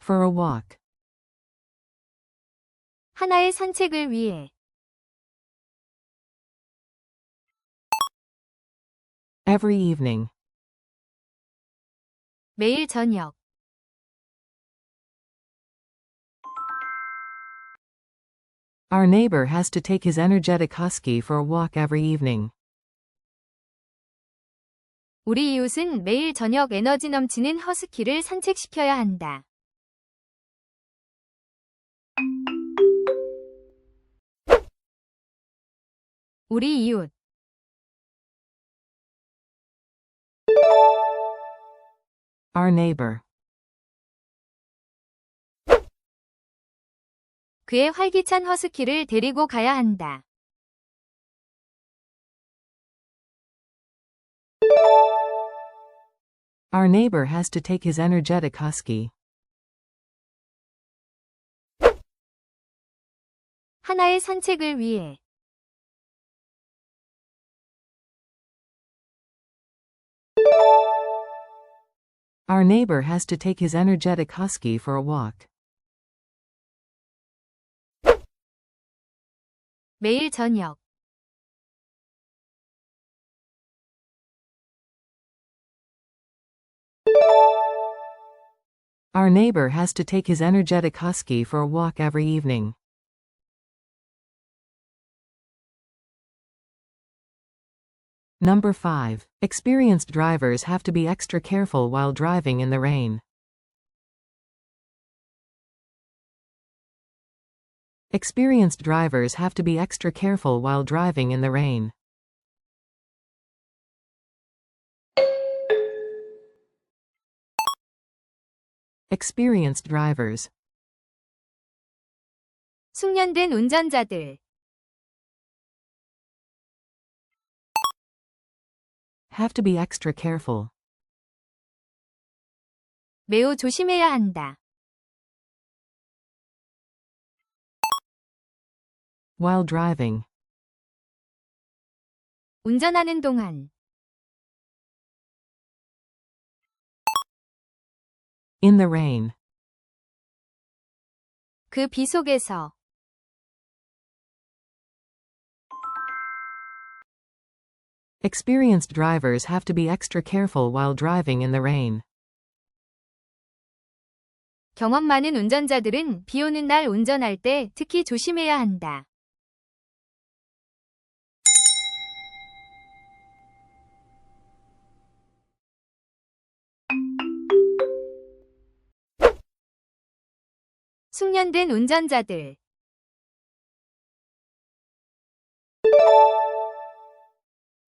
For a walk. 하나의 산책을 위해. Every evening. 매일 저녁. Our neighbor has to take his energetic husky for a walk every evening. 우리 이웃은 매일 저녁 에너지 넘치는 허스키를 산책시켜야 한다. 우리 이웃. Our neighbor. 그의 활기찬 허스키를 데리고 가야 한다. Our neighbor has to take his energetic husky. 하나의 산책을 위해. Our neighbor has to take his energetic husky for a walk. 매일 저녁. Our neighbor has to take his energetic husky for a walk every evening. Number 5. Experienced drivers have to be extra careful while driving in the rain. Experienced drivers have to be extra careful while driving in the rain. Experienced drivers. 숙련된 운전자들. Have to be extra careful. 매우 조심해야 한다. While driving. 운전하는 동안. In the rain. 그 비 속에서. Experienced drivers have to be extra careful while driving in the rain. 경험 많은 운전자들은 비 오는 날 운전할 때 특히 조심해야 한다. 숙련된 운전자들.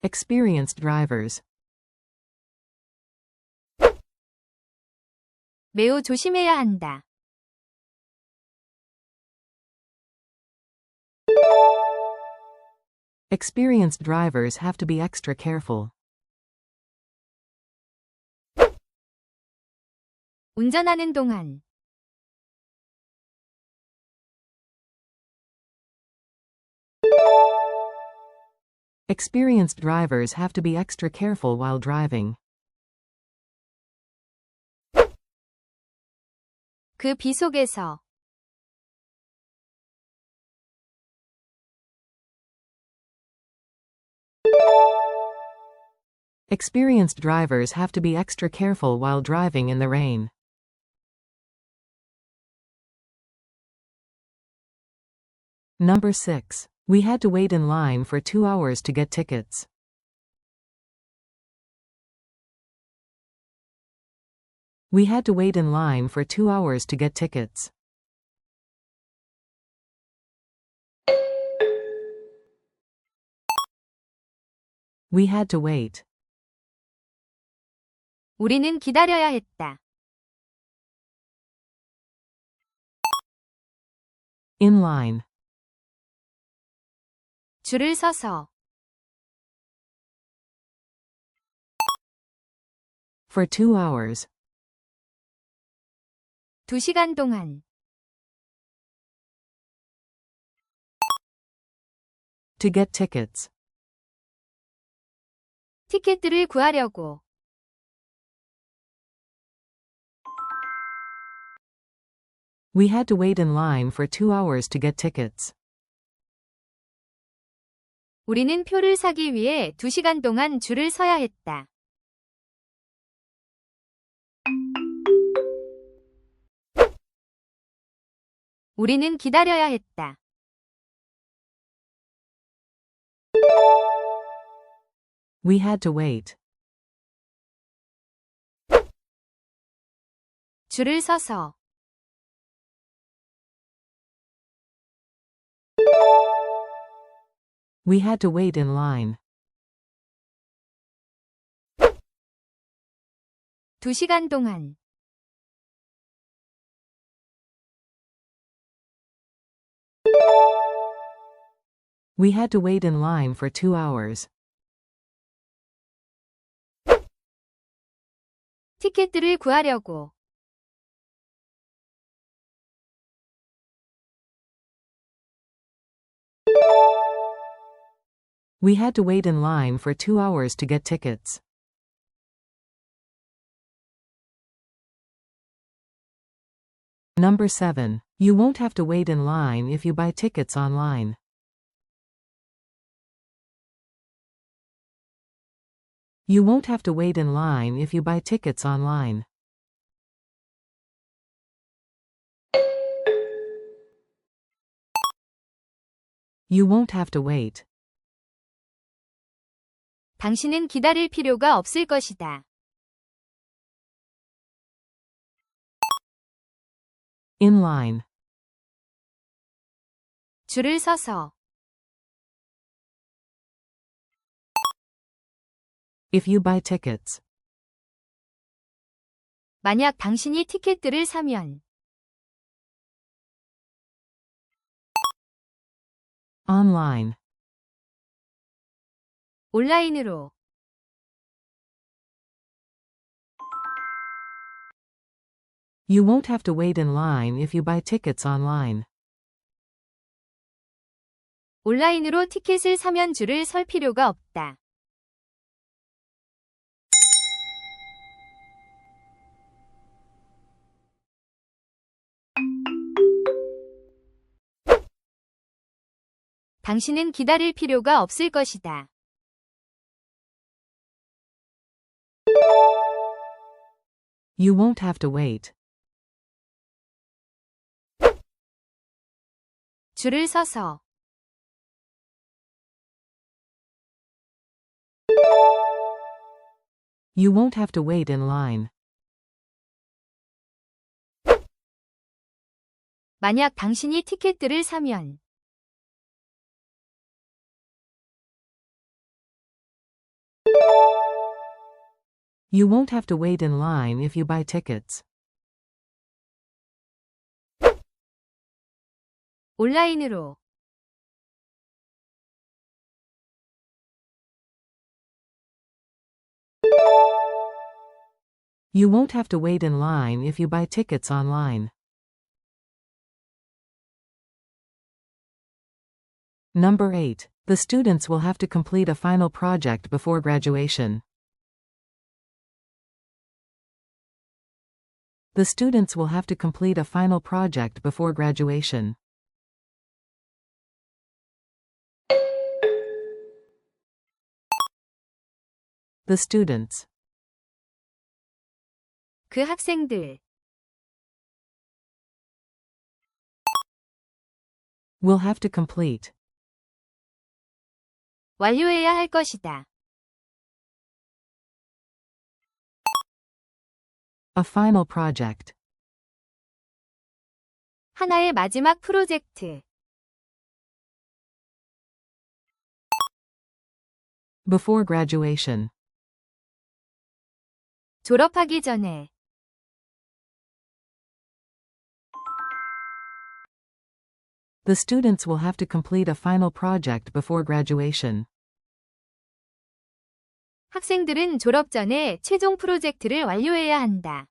Experienced drivers. 매우 조심해야 한다. Experienced drivers have to be extra careful. 운전하는 동안. Experienced drivers have to be extra careful while driving. 그 비 속에서. Experienced drivers have to be extra careful while driving in the rain. Number 6. We had to wait in line for 2 hours to get tickets. We had to wait in line for 2 hours to get tickets. We had to wait. 우리는 기다려야 했다. In line. 줄을 서서. For 2 hours. 2시간 동안. To get tickets. 티켓들을 구하려고. We had to wait in line for 2 hours to get tickets. 우리는 표를 사기 위해 2시간 동안 줄을 서야 했다. 우리는 기다려야 했다. We had to wait. 줄을 서서. We had to wait in line. 2시간 동안. We had to wait in line for 2 hours. 티켓들을 구하려고. We had to wait in line for 2 hours to get tickets. Number 7. You won't have to wait in line if you buy tickets online. You won't have to wait in line if you buy tickets online. You won't have to wait. 당신은 기다릴 필요가 없을 것이다. In line. 줄을 서서. If you buy tickets. 만약 당신이 티켓들을 사면. Online. 온라인으로. You won't have to wait in line if you buy tickets online. 온라인으로 티켓을 사면 줄을 설 필요가 없다. 당신은 기다릴 필요가 없을 것이다. You won't have to wait. 줄을 서서. You won't have to wait in line. 만약 당신이 티켓들을 사면. You won't have to wait in line if you buy tickets. 온라인으로. You won't have to wait in line if you buy tickets online. Number 8. The students will have to complete a final project before graduation. The students will have to complete a final project before graduation. The students 그 학생들. will have to complete 완료해야 할 것이다. a final project 하나의 마지막 프로젝트. before graduation. 졸업하기 전에. The students will have to complete a final project before graduation. 학생들은 졸업 전에 최종 프로젝트를 완료해야 한다.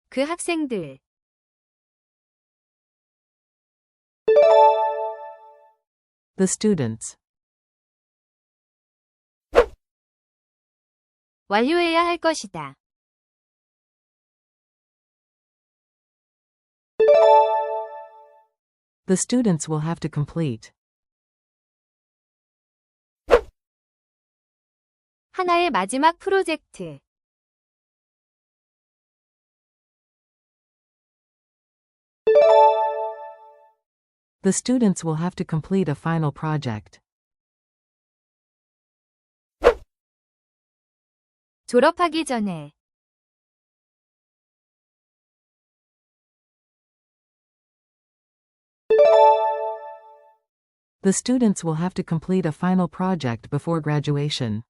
그 학생들. The students 완료해야 할 것이다. The students will have to complete 하나의 마지막 프로젝트. The students will have to complete a final project. 졸업하기 전에. The students will have to complete a final project before graduation.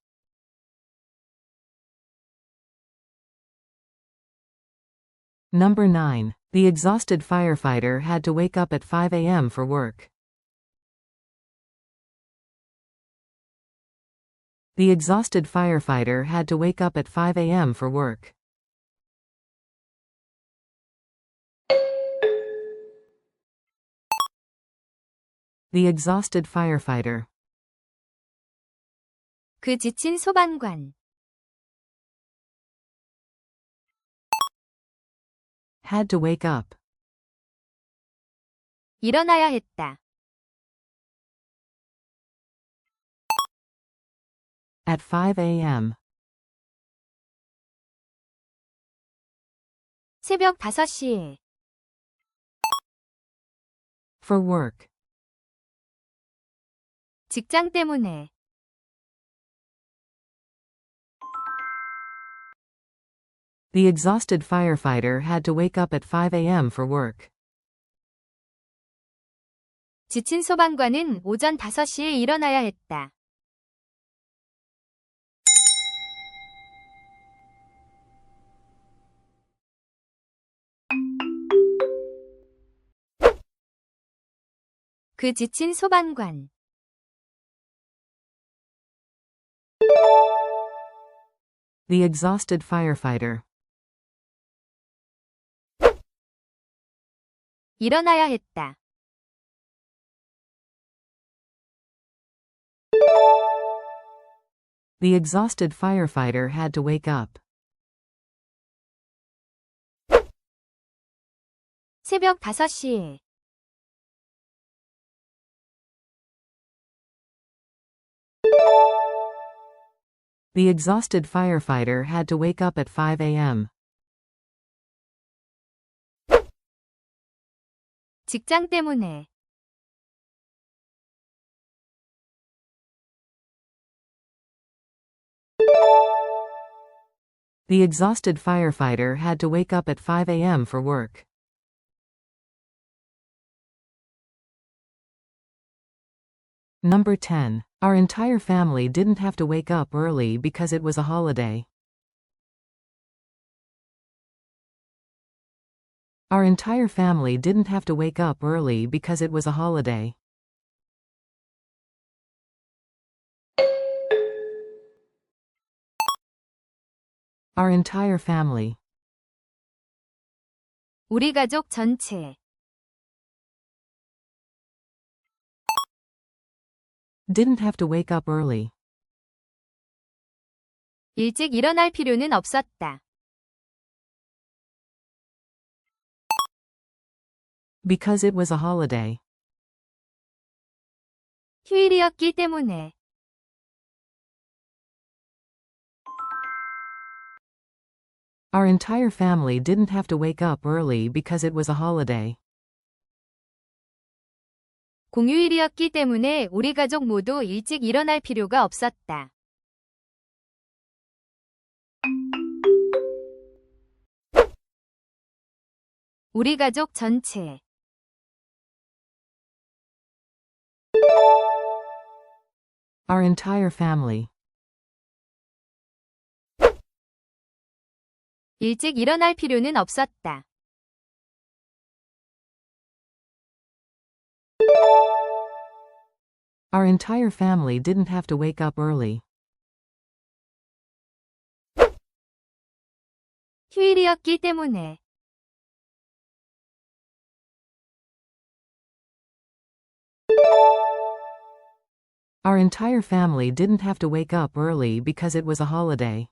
Number 9. The exhausted firefighter had to wake up at 5 a.m. for work. The exhausted firefighter had to wake up at 5 a.m. for work. The exhausted firefighter 그 지친 소방관. had to wake up 일어나야 했다. at 5 a.m. 새벽 5시에. for work. 직장 때문에. The exhausted firefighter had to wake up at 5 a.m. for work. 지친 소방관은 오전 5시에 일어나야 했다. 그 지친 소방관. The exhausted firefighter. 일어나야 했다. The exhausted firefighter had to wake up. 새벽 5시에. The exhausted firefighter had to wake up at 5 a.m. 직장 때문에. The exhausted firefighter had to wake up at 5 a.m. for work. Number 10. Our entire family didn't have to wake up early because it was a holiday. Our entire family didn't have to wake up early because it was a holiday. Our entire family. 우리 가족 전체. Didn't have to wake up early. 일찍 일어날 필요는 없었다. Because it was a holiday. 휴일이었기 때문에. Our entire family didn't have to wake up early because it was a holiday. 공휴일이었기 때문에 우리 가족 모두 일찍 일어날 필요가 없었다. 우리 가족 전체. Our entire family. 일찍 일어날 필요는 없었다. Our entire family didn't have to wake up early. 휴일이었기 때문에. Our entire family didn't have to wake up early because it was a holiday.